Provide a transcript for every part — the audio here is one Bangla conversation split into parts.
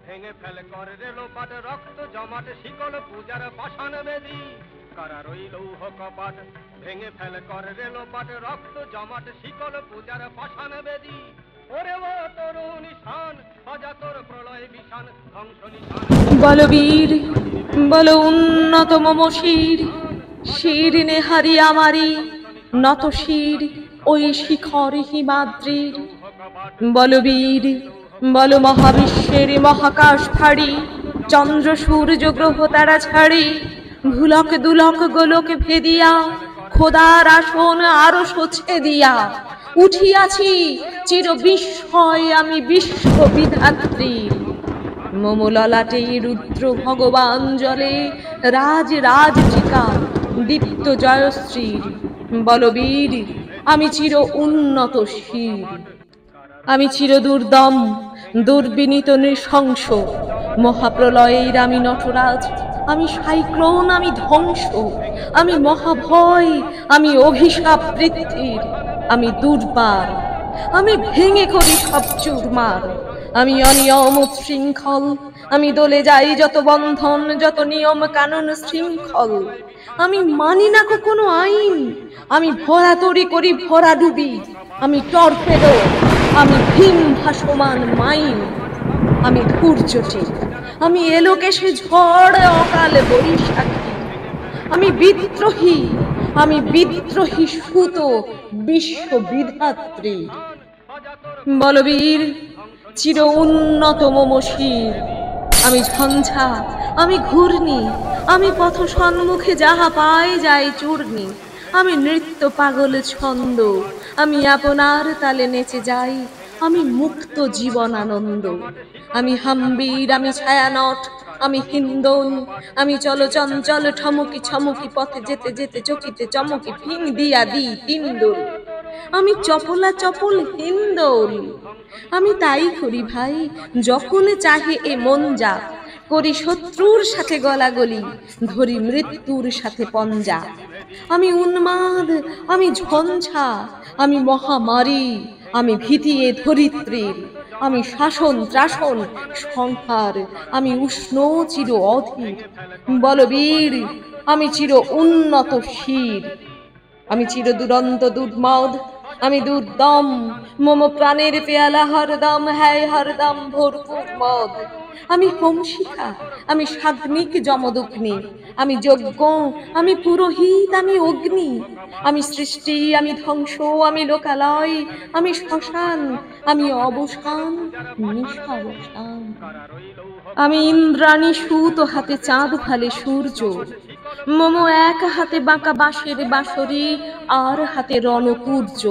ভেঙে ফেলে করে রে লোপাট রক্ত জমাট শিকল পূজার পাষাণ বেদী কারার ওই লৌহ কপাট ভেঙে ফেলে করে রে লোপাট রক্ত জমাট শিকল পূজার পাষাণ বেদী ওরে ও তরুণ ঈশান সজা তোর প্রলয় বিশান ধ্বংস নিশান বলবীর বল উন্নত মম শির শির নেহারি আমারি নত শির ওই শিখর হিমাদ্রির বলবীর বল মহাবিশ্বের মহাকাশ ফাড়ি চন্দ্র সূর্য গ্রহ তারা ছাড়ি ভুলক দুলক গোলক ভেদিয়া খোদার আসন আরো সছে দিয়া উঠিয়াছি চির বিস্ময় আমি বিশ্ব বিধাত্রীর মম ললাটে রুদ্র ভগবান জলে রাজ রাজচিকা দীপ্ত জয়শ্রীর বলবীর আমি চির উন্নত শির আমি চির দুর্দম দুর্বিনীত নৃশংস মহাপ্রলয়ের আমি নটরাজ আমি সাইক্লোন আমি ধ্বংস আমি মহাভয় আমি অভিশাপ বৃদ্ধির আমি দুর্বার আমি ভেঙে করি সব চুরমার আমি অনিয়ম শৃঙ্খল আমি দলে যাই যত বন্ধন যত নিয়ম কানুন শৃঙ্খল আমি মানি না কোনো আইন আমি ভরা তরি করি ভরা ডুবি আমি টর্পেডো আমি ভীম ভাসমান মাইন আমি ধূর্যটি আমি এলোকেশে ঝড় অকাল বৈশাখী আমি বিদ্রোহী সুত বিশ্ব বিধাত্রী বলবীর চির উন্নত মম শির আমি ঝঞ্ঝা আমি ঘূর্ণি আমি পথ সম্মুখে যাহা পায় যাই চূর্ণি আমি নৃত্য পাগল ছন্দ আমি আপনার তালে নেচে যাই আমি মুক্ত জীবন আনন্দ আমি হাম্বির আমি ছায়ানট আমি হিন্দোল আমি চল চঞ্চল ঠমকি ছমকি পথে যেতে যেতে চকিতে চমকি ফিং দিয়া দি তিনদোল আমি চপলা চপল হিন্দোল আমি তাই করি ভাই যখন চাহে এ মন যা করি শত্রুর সাথে গলাগলি ধরি মৃত্যুর সাথে পঞ্জা আমি উন্মাদ আমি ঝঞ্ঝা আমি মহামারী আমি ভীতিয়ে ধরিত্রীর আমি শাসন ত্রাসন সংহার আমি উষ্ণ চির অধীর বলবীর আমি চির উন্নত শির আমি চির দুরন্ত দুর্মদ আমি দুর্দম মম প্রাণের পেয়ালা হরদম হ্যায় হরদম ভরপুর মদ আমি হোমশিখা আমি সাগ্নিক যমদগ্নি আমি যজ্ঞ আমি পুরোহিত আমি অগ্নি আমি সৃষ্টি আমি ধ্বংস আমি লোকালয় আমি শ্মশান আমি অবসান নিঃসাবসান আমি ইন্দ্রাণী সুত হাতে চাঁদ ফালে সূর্য মম এক হাতে বাঁকা বাঁশের বাঁশরি আর হাতে রণকুর্য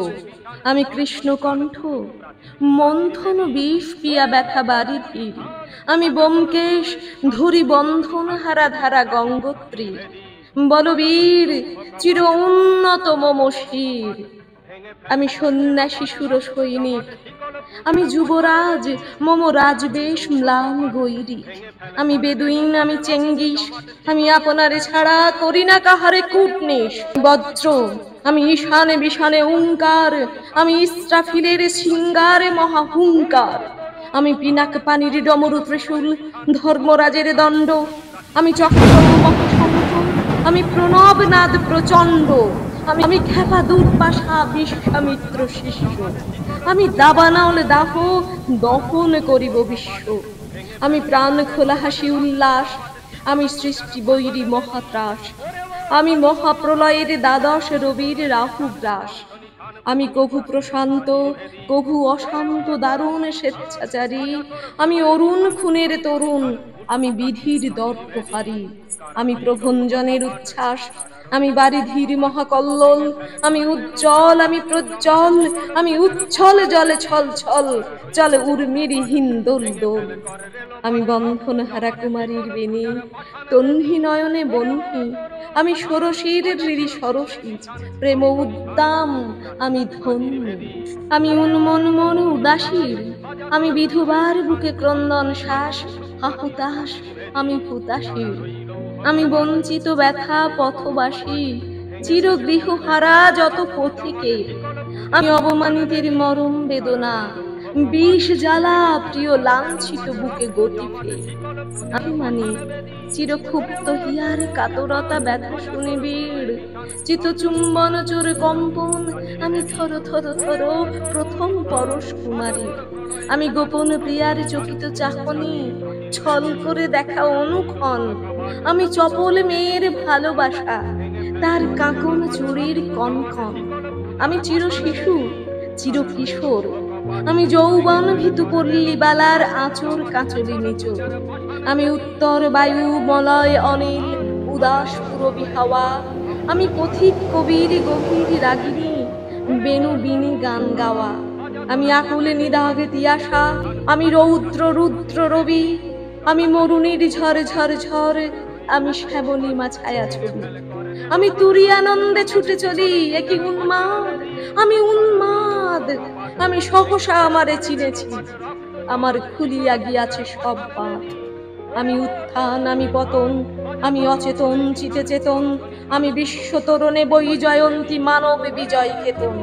আমি কৃষ্ণকণ্ঠ মন্থন বিষ পিয়া ব্যথা বাড়ি ধীর আমি ব্যোমকেশ ধরি বন্ধন হারা ধারা গঙ্গোত্রী বলবীর চির উন্নত মম শির আমি সন্ন্যাসী সুর সৈনিক আমি যুবরাজ মম রাজবেশ ম্লান গৈরিক আমি বেদুইন আমি চেঙ্গিস আমি আপনারে ছাড়া করি না কাহারে কূটনিস বজ্র আমি ঈশানে বিশানে ওঙ্কার আমি ইস্রাফিলের সিঙ্গারে মহাহুঙ্কার আমি পিনাক পানির ডমরু ত্রিশূল ধর্মরাজের দণ্ড আমি চক্র মহাশঙ্খ আমি প্রণব নাদ প্রচণ্ড আমি খেপা দুর্বাসা বিশ্বামিত্র শিষ্য আমি দাবানল দাহ দহন করিব বিশ্ব আমি প্রাণ খোলা হাসি উল্লাস আমি সৃষ্টি বৈরী মহাত্রাস আমি মহাপ্রলয়ের দ্বাদশ রবির রাহু গ্রাস আমি কভু প্রশান্ত কভু অশান্ত দারুণ স্বেচ্ছাচারী আমি অরুণ খুনের তরুণ আমি বিধির দর্পহারী আমি প্রভঞ্জনের উচ্ছ্বাস আমি বারিধির মহাকল্লোল আমি উজ্জ্বল আমি প্রজ্জ্বল আমি উচ্ছল জলে ছল ছল চলে উর্মির হিন্দোল দোল আমি বন্ধন হারা কুমারীর বেণী তন্হি নয়নে বন্হি আমি ষোড়শীর হৃদি সরসী প্রেম উদ্দাম আমি ধন্য আমি উন্মন মন উদাসীর আমি বিধবার বুকে ক্রন্দন শ্বাস হাহুতাস আমি হুতাশীর আমি বঞ্চিত ব্যথা পথবাসী চির গৃহহারা যত পথিকে আমি অবমানিতের মরম বেদনা বিষ জ্বালা প্রিয় লাঞ্ছিত বুকে গতিবে। আমি মানে চিরক্ষুব্ধ হিয়ার কাতরতা ব্যথা শুনিবিড়, চিত্তচুম্বন চোরে কম্পন, আমি থর থর থর প্রথম পরশ কুমারী। আমি গোপন প্রিয়ার চকিত চাহনি, ছল করে দেখা অনুক্ষণ। আমি চপল মেয়ের ভালোবাসা, তার কাঁকন চুড়ির কনকন। আমি চির শিশু, চির কিশোর, আমি যৌবন ভীতু পল্লীবালার আঁচর কাঁচলি নিচর। আমি উত্তর বায়ু মলয় অনিল উদাস পুরবী হাওয়া। আমি পথিক কবির গভীর রাগিনী, বেনু বিনি গান গাওয়া। আমি আকুলে নিদাঘে তিয়াসা, আমি রৌদ্র রুদ্র রবি। আমি মরুণীর ঝড় ঝড় ঝড়, আমি শ্যাবনীমা ছায়া ছবি। আমি তুরিয়ানন্দে ছুটে চলি, একি উন্মাদ, আমি উন্মাদ। আমি সহসা আমারে চিনেছি, আমার খুলিয়া গিয়াছে সব বাঁধ। আমি উত্থান, আমি পতন, আমি অচেতন চিতে চেতন। আমি বিশ্বতরণে বই জয়ন্তী মানব বিজয় কেতন।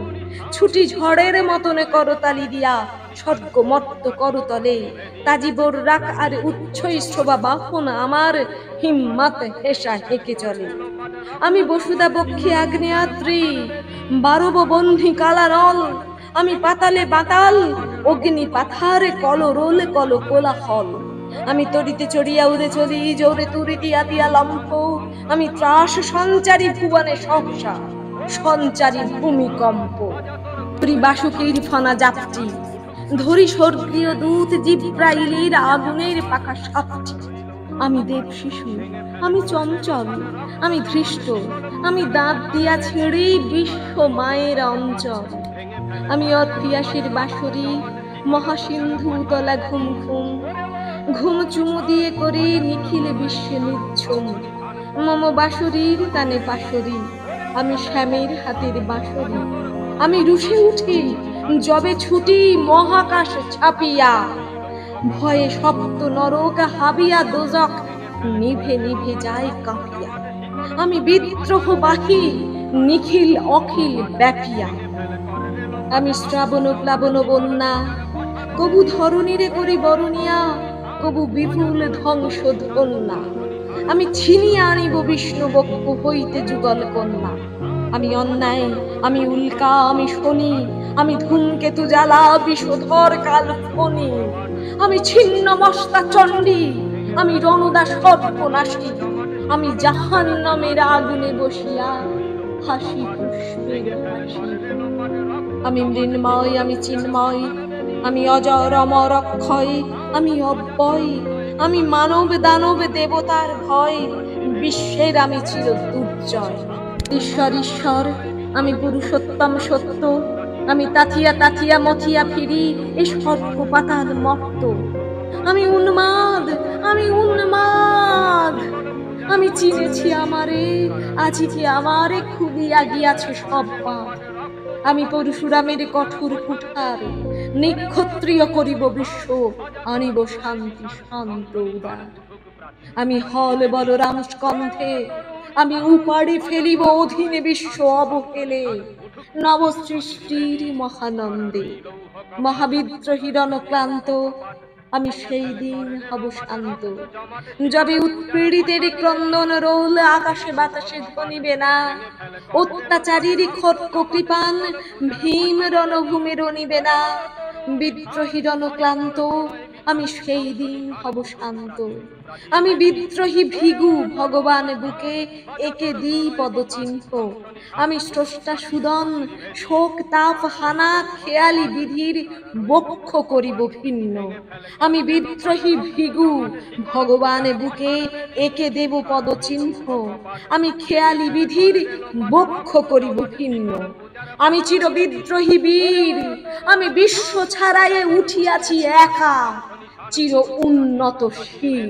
ছুটি ঝড়ের মতনে করতালি দিয়া স্বর্গ মর্ত করতলে। তাজিবর রাখ আর উচ্ছই শোভা বাহন আমার, হিম্মত হেসা হেঁকে চলে। আমি বসুদা বক্ষে আগ্নেয়াত্রী, বারব বন্ধি কালানল। আমি পাতালে বাতাল, অগ্নি পাথারে কলরোল কল কোলাহল। আমি তরিতে চড়িয়া উড়ে চলি, জোরে তুরি দিয়া দিয়া লম্ফ। আমি ত্রাস সঞ্চারী ভুবনে সহসা, সঞ্চারী ভূমিকম্প। বাসুকীর ফনা যাত্রী, ধরি স্বর্গীয় দূত জিব্রাইলের আগুনের পাকা সাপটি। আমি দেব শিশু, আমি চঞ্চল, আমি ধৃষ্ট, আমি দাঁত দিয়া ছিঁড়ি বিশ্ব মায়ের অঞ্চল। আমি অর্পিয়াসের বাঁশরি, মহাসিন্ধু তলা ঘুম ঘুম। ঘুম চুমু দিয়ে করি নিখিল বিশ্বে নিচ্ছুম। মম বাঁশরীর কানে পাশরি, আমি শ্যামের হাতের বাঁশরি। আমি রুষে উঠি যবে ছুটি মহাকাশ ছাপিয়া। ভয়ে সপ্ত নরক হাবিয়া দোজক নিভে নিভে যায় কাঁপিয়া। আমি বিদ্রোহ বাহি নিখিল অখিল ব্যাপিয়া। আমি শ্রাবণ প্লাবন বন্যা, কবু ধরণীরে করি বরণিয়া, কবু বিপুল ধ্বংস ধন্যা। আমি ছিনিয়া আনিব বিষ্ণু বক্ষ হইতে যুগল কন্যা। আমি অন্যায়, আমি উল্কা, আমি শনি, আমি ধূমকেতু জ্বালা বিষধর কাল ফণি। আমি ছিন্ন মস্তা চণ্ডী, আমি রণদা সর্বনাশী। আমি জাহান্নামের আগুনে বসিয়া হাসি পুষ্পের হাসি। আমি মৃন্ময়, আমি চিন্ময়, আমি অজর অমর অক্ষয়, আমি অব্যয়। আমি মানব দানব দেবতার ভয়, বিশ্বের আমি চির দুর্জয়। ঈশ্বর ঈশ্বর, আমি পুরুষোত্তম সত্য। আমি তাথিয়া তাথিয়া মথিয়া ফিরি এ সর্প পাতাল মর্ত। আমি উন্মাদ, আমি উন্মাদ। আমি চিনেছি আমারে, আজিকে আমারে খুলিয়া গিয়াছে সব বাঁধ। আমি পরশুরামের কঠোর কুঠার, নিক্ষত্রিয় করিব বিশ্ব, আনিব শান্তি শান্ত উদার। আমি হল বলরাম স্কন্ধে, আমি উপাড়ি ফেলিব অধীনে বিশ্ব অবহেলে। নব সৃষ্টির মহানন্দে মহাবিদ্রোহী রণক্লান্ত, আমি সেই দিন হব শান্ত। যবে উৎপীড়িতের ক্রন্দন রোল আকাশে বাতাসে ধ্বনিবে না, অত্যাচারীর খড়্গ কৃপান ভীম রণভূমে রণিবে না। বিদ্রোহী রণক্লান্ত, আমি সেই দিন হব শান্ত। আমি বিদ্রোহী ভৃগু ভগবান বুকে একে দিই পদচিহ্ন। আমি স্রষ্টা সুদন, শোক তাপ হানা খেয়ালি বিধির বক্ষ করিব ভিন্ন। আমি বিদ্রোহী ভৃগু ভগবান বুকে একে দেব পদচিহ্ন। আমি খেয়ালি বিধির বক্ষ করিব ভিন্ন। আমি চির বিদ্রোহী বীর, আমি বিশ্ব ছাড়াইয়ে উঠিয়াছি একা, চির উন্নত শির।